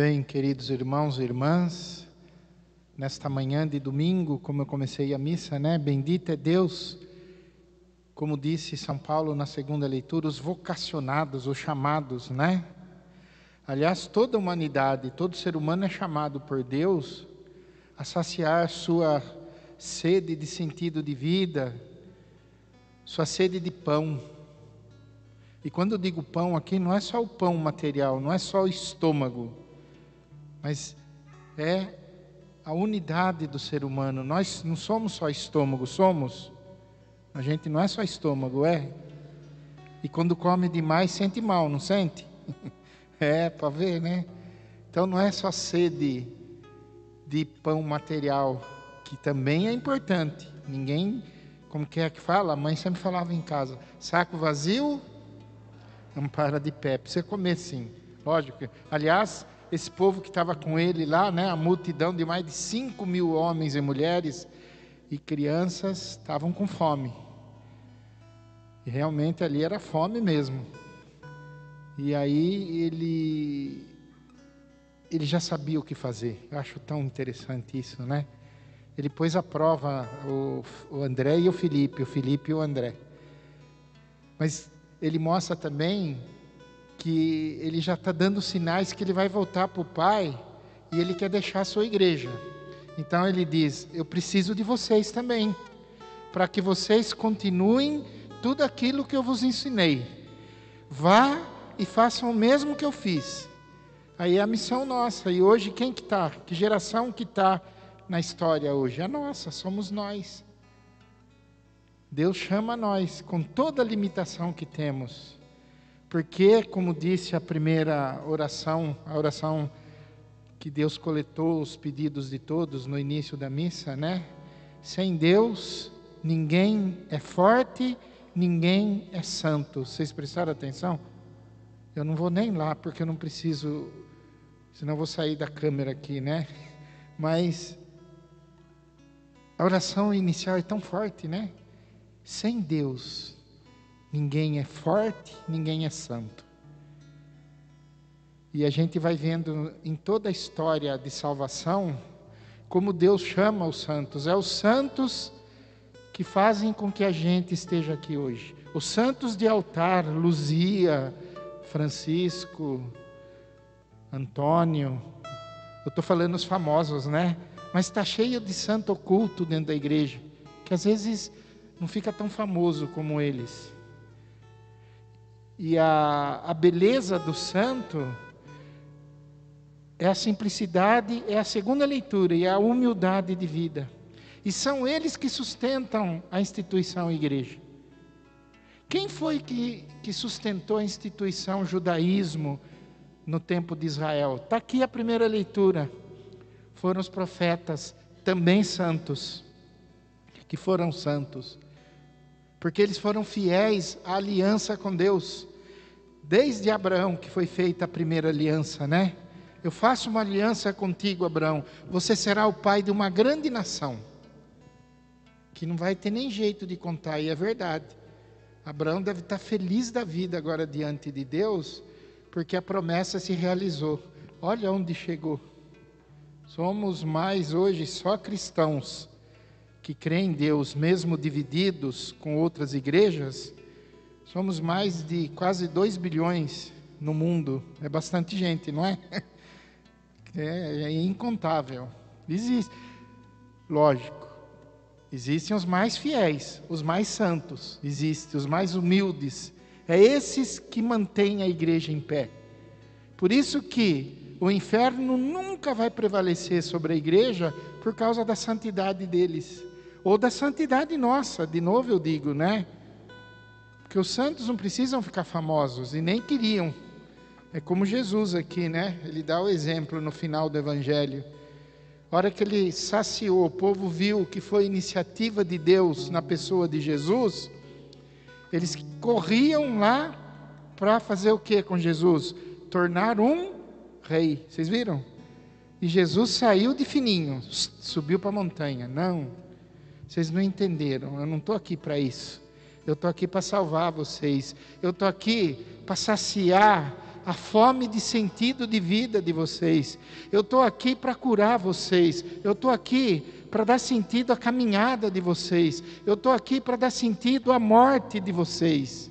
Bem, queridos irmãos e irmãs, nesta manhã de domingo, como eu comecei a missa, né? Bendito é Deus, como disse São Paulo na segunda leitura, os vocacionados, os chamados, né? Aliás, toda a humanidade, todo ser humano é chamado por Deus a saciar sua sede de sentido de vida, sua sede de pão. E quando eu digo pão aqui, não é só o pão material, não é só o estômago, mas é a unidade do ser humano. Nós não somos só estômago, a gente não é só estômago, é. E quando come demais, sente mal, não sente? É, para ver, né? Então não é só sede de pão material, que também é importante. Ninguém, como que é que fala? A mãe sempre falava em casa, saco vazio, ampara de pé. Precisa comer sim, lógico. Aliás, esse povo que estava com ele lá, né, a multidão de mais de 5.000 homens e mulheres e crianças estavam com fome. E realmente ali era fome mesmo. E aí ele já sabia o que fazer. Eu acho tão interessante isso, né? Ele pôs à prova o André e o Felipe e o André. Mas ele mostra também que ele já está dando sinais que ele vai voltar para o Pai e ele quer deixar a sua igreja. Então ele diz, eu preciso de vocês também, para que vocês continuem tudo aquilo que eu vos ensinei. Vá e façam o mesmo que eu fiz. Aí é a missão nossa. E hoje quem que está? Que geração que está na história hoje? A nossa, somos nós. Deus chama nós com toda a limitação que temos. Porque, como disse a primeira oração, a oração que Deus coletou os pedidos de todos no início da missa, né? Sem Deus, ninguém é forte, ninguém é santo. Vocês prestaram atenção? Eu não vou nem lá, porque eu não preciso, senão eu vou sair da câmera aqui, né? Mas a oração inicial é tão forte, né? Sem Deus, ninguém é forte, ninguém é santo. E a gente vai vendo em toda a história de salvação, como Deus chama os santos. É os santos que fazem com que a gente esteja aqui hoje. Os santos de altar, Luzia, Francisco, Antônio. Eu estou falando os famosos, né? Mas está cheio de santo oculto dentro da igreja, que às vezes não fica tão famoso como eles. E a beleza do santo é a simplicidade, é a segunda leitura, e a humildade de vida. E são eles que sustentam a instituição igreja. Quem foi que sustentou a instituição judaísmo no tempo de Israel? Está aqui a primeira leitura. Foram os profetas, também santos, que foram santos. Porque eles foram fiéis à aliança com Deus. Desde Abraão, que foi feita a primeira aliança, né? Eu faço uma aliança contigo, Abraão. Você será o pai de uma grande nação. Que não vai ter nem jeito de contar, e é verdade. Abraão deve estar feliz da vida agora diante de Deus, porque a promessa se realizou. Olha onde chegou. Somos mais hoje só cristãos que creem em Deus, mesmo divididos com outras igrejas. Somos mais de quase 2 bilhões no mundo. É bastante gente, não é? É incontável. Existe, lógico, existem os mais fiéis, os mais santos, existem os mais humildes. É esses que mantêm a igreja em pé. Por isso que o inferno nunca vai prevalecer sobre a igreja por causa da santidade deles. Ou da santidade nossa, de novo eu digo, né? Porque os santos não precisam ficar famosos e nem queriam. É como Jesus aqui, né? Ele dá o exemplo no final do Evangelho. A hora que ele saciou, o povo viu que foi iniciativa de Deus na pessoa de Jesus. Eles corriam lá para fazer o que com Jesus? Tornar um rei. Vocês viram? E Jesus saiu de fininho, subiu para a montanha. Não, vocês não entenderam. Eu não estou aqui para isso. Eu estou aqui para salvar vocês. Eu estou aqui para saciar a fome de sentido de vida de vocês. Eu estou aqui para curar vocês. Eu estou aqui para dar sentido à caminhada de vocês. Eu estou aqui para dar sentido à morte de vocês.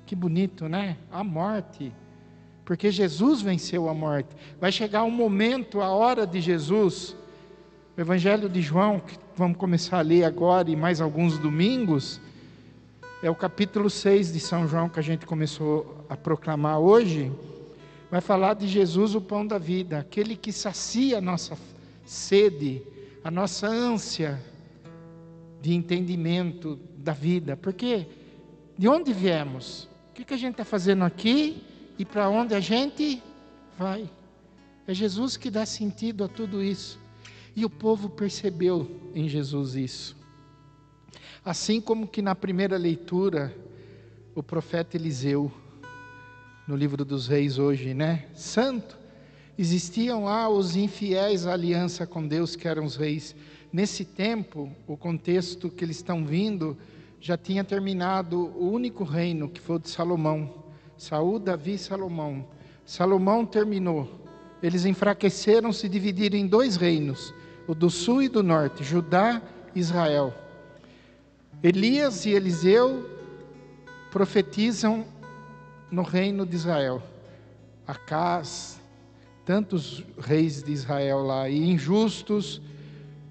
Que bonito, né? A morte. Porque Jesus venceu a morte. Vai chegar um momento, a hora de Jesus. O Evangelho de João, que vamos começar a ler agora e mais alguns domingos, é o capítulo 6 de São João que a gente começou a proclamar hoje. Vai falar de Jesus, o pão da vida, aquele que sacia a nossa sede, a nossa ânsia de entendimento da vida. Porque de onde viemos? O que a gente está fazendo aqui e para onde a gente vai? É Jesus que dá sentido a tudo isso. E o povo percebeu em Jesus isso. Assim como que na primeira leitura, o profeta Eliseu, no livro dos reis hoje, né? Santo, existiam lá os infiéis à aliança com Deus, que eram os reis. Nesse tempo, o contexto que eles estão vindo, já tinha terminado o único reino, que foi o de Salomão. Saul, Davi e Salomão. Salomão terminou. Eles enfraqueceram, se dividiram em 2 reinos, o do sul e do norte, Judá e Israel. Elias e Eliseu profetizam no reino de Israel. Acás, tantos reis de Israel lá, e injustos,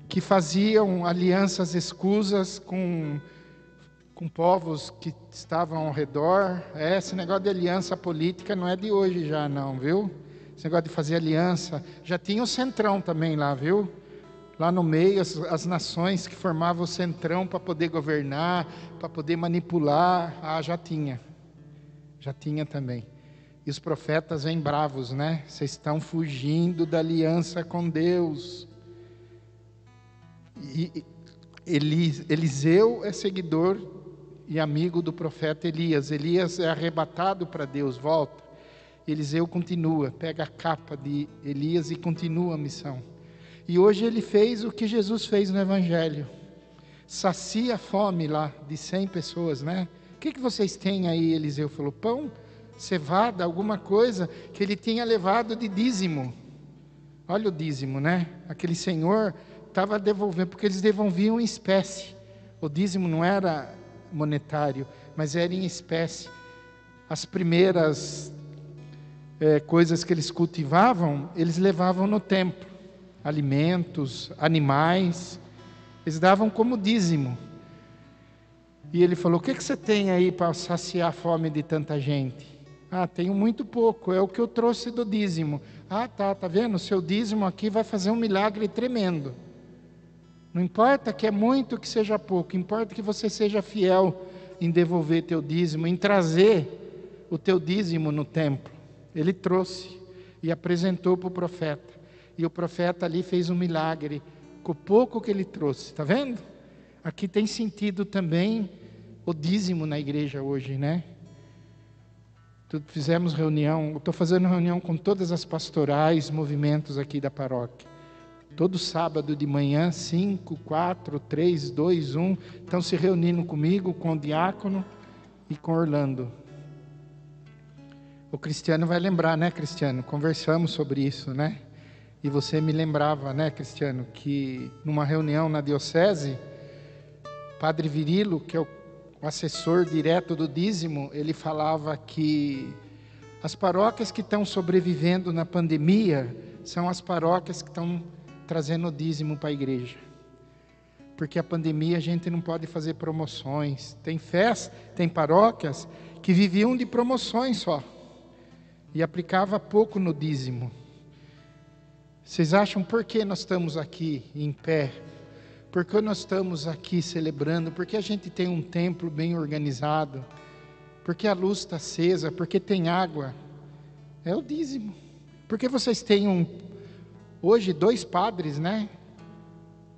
que faziam alianças escusas com povos que estavam ao redor. Esse negócio de aliança política não é de hoje já não, viu? Esse negócio de fazer aliança, já tinha o centrão também lá, viu? Lá no meio, as nações que formavam o centrão para poder governar, para poder manipular, já tinha também. E os profetas vêm bravos, né? Vocês estão fugindo da aliança com Deus. E Eliseu é seguidor e amigo do profeta Elias. Elias é arrebatado para Deus, volta. Eliseu continua, pega a capa de Elias e continua a missão. E hoje ele fez o que Jesus fez no Evangelho. Sacia a fome lá de 100 pessoas, né? O que vocês têm aí? Eliseu falou, pão, cevada, alguma coisa que ele tinha levado de dízimo. Olha o dízimo, né? Aquele senhor estava devolvendo, porque eles devolviam em espécie. O dízimo não era monetário, mas era em espécie. As primeiras coisas que eles cultivavam, eles levavam no templo. Alimentos, animais, eles davam como dízimo. E ele falou, o que você tem aí para saciar a fome de tanta gente? Tenho muito pouco, é o que eu trouxe do dízimo. Tá vendo? O seu dízimo aqui vai fazer um milagre tremendo. Não importa que é muito, que seja pouco, importa que você seja fiel em devolver teu dízimo, em trazer o teu dízimo no templo. Ele trouxe e apresentou para o profeta. E o profeta ali fez um milagre com o pouco que ele trouxe, está vendo? Aqui tem sentido também o dízimo na igreja hoje, né? Fizemos reunião, estou fazendo reunião com todas as pastorais, movimentos aqui da paróquia. Todo sábado de manhã, 5, 4, 3, 2, 1, estão se reunindo comigo, com o diácono e com Orlando. O Cristiano vai lembrar, né, Cristiano? Conversamos sobre isso, né? E você me lembrava, né, Cristiano, que numa reunião na diocese, Padre Virilo, que é o assessor direto do dízimo, ele falava que as paróquias que estão sobrevivendo na pandemia são as paróquias que estão trazendo o dízimo para a igreja. Porque a pandemia a gente não pode fazer promoções. Tem festa, tem paróquias que viviam de promoções só. E aplicava pouco no dízimo. Vocês acham por que nós estamos aqui em pé? Por que nós estamos aqui celebrando? Porque a gente tem um templo bem organizado? Porque a luz está acesa? Porque tem água? É o dízimo. Porque vocês têm hoje 2 padres, né?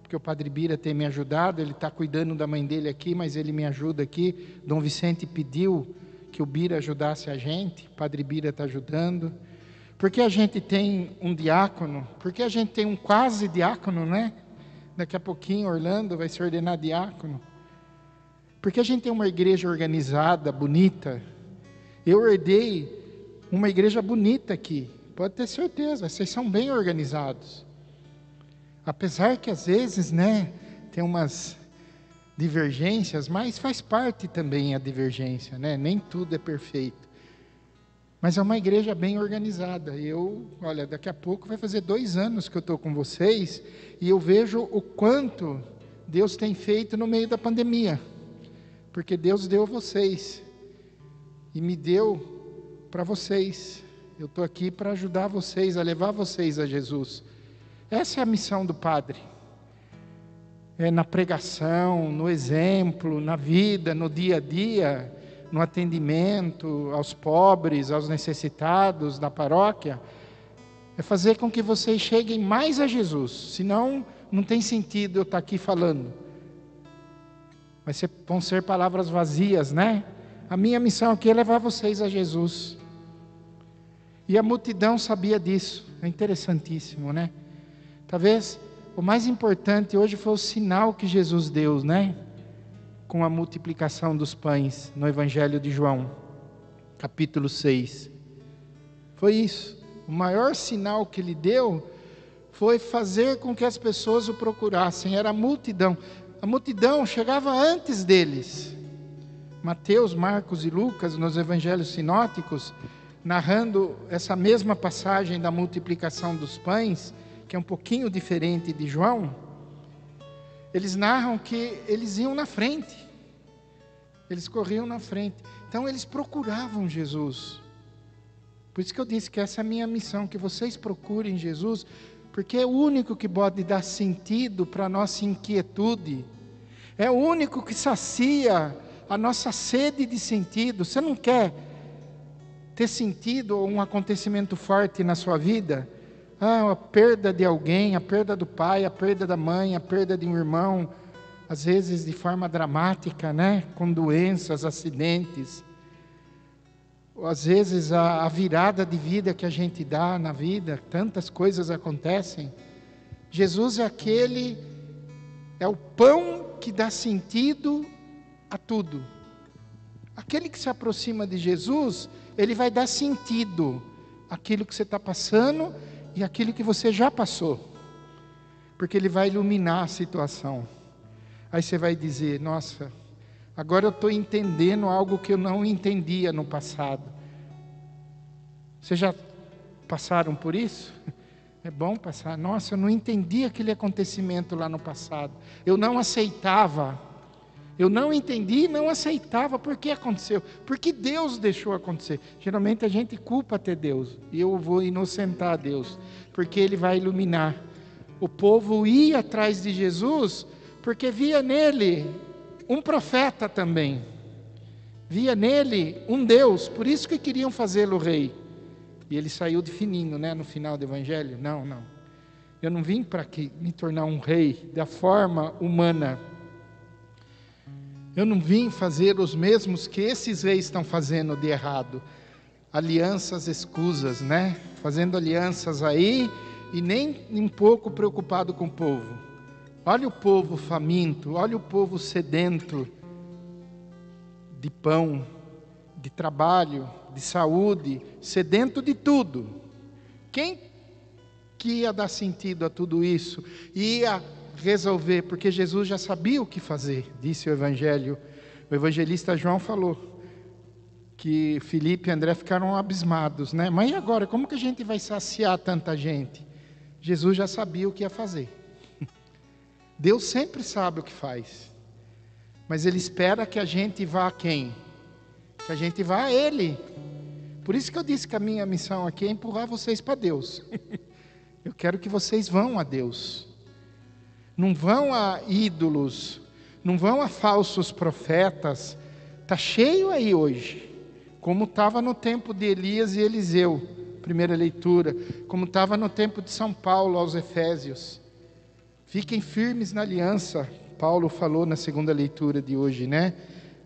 Porque o Padre Bira tem me ajudado, ele está cuidando da mãe dele aqui, mas ele me ajuda aqui. Dom Vicente pediu que o Bira ajudasse a gente, o Padre Bira está ajudando. Porque a gente tem um diácono, porque a gente tem um quase diácono, né? Daqui a pouquinho Orlando vai se ordenar diácono. Porque a gente tem uma igreja organizada, bonita. Eu herdei uma igreja bonita aqui, pode ter certeza, vocês são bem organizados. Apesar que às vezes, né, tem umas divergências, mas faz parte também a divergência, né? Nem tudo é perfeito. Mas é uma igreja bem organizada. Olha, daqui a pouco vai fazer 2 anos que eu estou com vocês, e eu vejo o quanto Deus tem feito no meio da pandemia. Porque Deus deu a vocês, e me deu para vocês. Eu estou aqui para ajudar vocês, a levar vocês a Jesus. Essa é a missão do Padre. É na pregação, no exemplo, na vida, no dia a dia, no atendimento aos pobres, aos necessitados da paróquia. É fazer com que vocês cheguem mais a Jesus. Senão, não tem sentido eu estar aqui falando. Vão ser palavras vazias, né? A minha missão aqui é levar vocês a Jesus. E a multidão sabia disso. É interessantíssimo, né? Talvez o mais importante hoje foi o sinal que Jesus deu, né? Com a multiplicação dos pães no Evangelho de João, capítulo 6. Foi isso. O maior sinal que ele deu foi fazer com que as pessoas o procurassem. Era a multidão. A multidão chegava antes deles. Mateus, Marcos e Lucas, nos evangelhos sinóticos, narrando essa mesma passagem da multiplicação dos pães, que é um pouquinho diferente de João, eles narram que eles iam na frente. Eles corriam na frente. Então eles procuravam Jesus. Por isso que eu disse que essa é a minha missão, que vocês procurem Jesus, porque é o único que pode dar sentido para a nossa inquietude. É o único que sacia a nossa sede de sentido. Você não quer ter sentido ou um acontecimento forte na sua vida? A perda de alguém, a perda do pai, a perda da mãe, a perda de um irmão, às vezes de forma dramática, né? Com doenças, acidentes. Às vezes a virada de vida que a gente dá na vida, tantas coisas acontecem. Jesus é o pão que dá sentido a tudo. Aquele que se aproxima de Jesus, ele vai dar sentido àquilo que você está passando e àquilo que você já passou. Porque ele vai iluminar a situação. Aí você vai dizer, nossa, agora eu estou entendendo algo que eu não entendia no passado. Vocês já passaram por isso? É bom passar. Nossa, eu não entendi aquele acontecimento lá no passado. Eu não aceitava. Eu não entendi e não aceitava. Por que aconteceu? Porque Deus deixou acontecer. Geralmente a gente culpa até Deus. E eu vou inocentar Deus. Porque Ele vai iluminar. O povo ia atrás de Jesus porque via nele um profeta também. Via nele um Deus. Por isso que queriam fazê-lo rei. E ele saiu de fininho, né, no final do Evangelho. Não. Eu não vim para me tornar um rei da forma humana. Eu não vim fazer os mesmos que esses reis estão fazendo de errado. Alianças escusas, né? Fazendo alianças aí e nem um pouco preocupado com o povo. Olha o povo faminto, olha o povo sedento de pão, de trabalho, de saúde, sedento de tudo. Quem que ia dar sentido a tudo isso? Ia resolver, porque Jesus já sabia o que fazer, disse o Evangelho. O evangelista João falou que Filipe e André ficaram abismados, né? Mas e agora, como que a gente vai saciar tanta gente? Jesus já sabia o que ia fazer. Deus sempre sabe o que faz, mas Ele espera que a gente vá a quem? Que a gente vá a Ele. Por isso que eu disse que a minha missão aqui é empurrar vocês para Deus. Eu quero que vocês vão a Deus. Não vão a ídolos, não vão a falsos profetas. Está cheio aí hoje, como estava no tempo de Elias e Eliseu, primeira leitura, como estava no tempo de São Paulo aos Efésios. Fiquem firmes na aliança, Paulo falou na segunda leitura de hoje, né?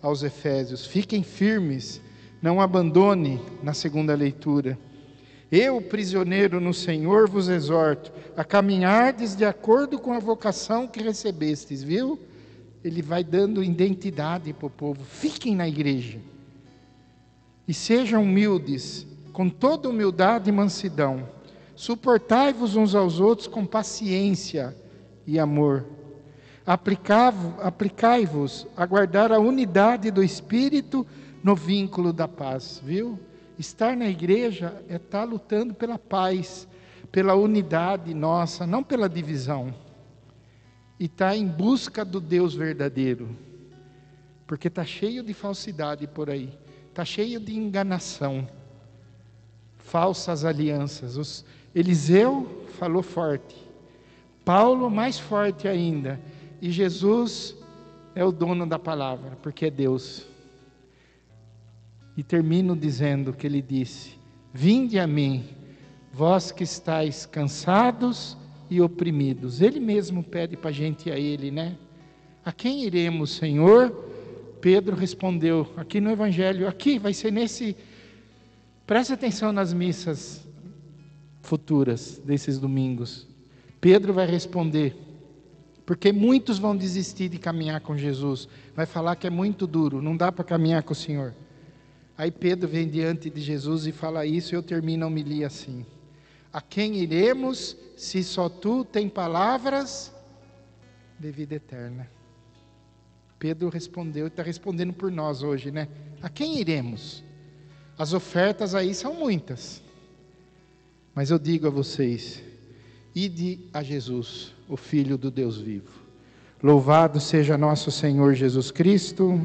Aos Efésios, fiquem firmes, não abandone na segunda leitura. Eu, prisioneiro no Senhor, vos exorto a caminhardes de acordo com a vocação que recebestes, viu? Ele vai dando identidade para o povo. Fiquem na igreja e sejam humildes, com toda humildade e mansidão. Suportai-vos uns aos outros com paciência e amor. Aplicai-vos a guardar a unidade do Espírito no vínculo da paz, viu? Estar na igreja é estar lutando pela paz, pela unidade nossa, não pela divisão. E estar em busca do Deus verdadeiro. Porque está cheio de falsidade por aí. Está cheio de enganação. Falsas alianças. Eliseu falou forte. Paulo mais forte ainda. E Jesus é o dono da palavra, porque é Deus. E termino dizendo que ele disse: vinde a mim, vós que estáis cansados e oprimidos. Ele mesmo pede para a gente ir a ele, né? A quem iremos, Senhor? Pedro respondeu, aqui no Evangelho, aqui vai ser nesse... Preste atenção nas missas futuras desses domingos. Pedro vai responder, porque muitos vão desistir de caminhar com Jesus. Vai falar que é muito duro, não dá para caminhar com o Senhor. Aí Pedro vem diante de Jesus e fala isso, e eu termino a homilia assim: a quem iremos, se só tu tem palavras de vida eterna? Pedro respondeu, está respondendo por nós hoje, né? A quem iremos? As ofertas aí são muitas, mas eu digo a vocês: ide a Jesus, o Filho do Deus vivo. Louvado seja nosso Senhor Jesus Cristo.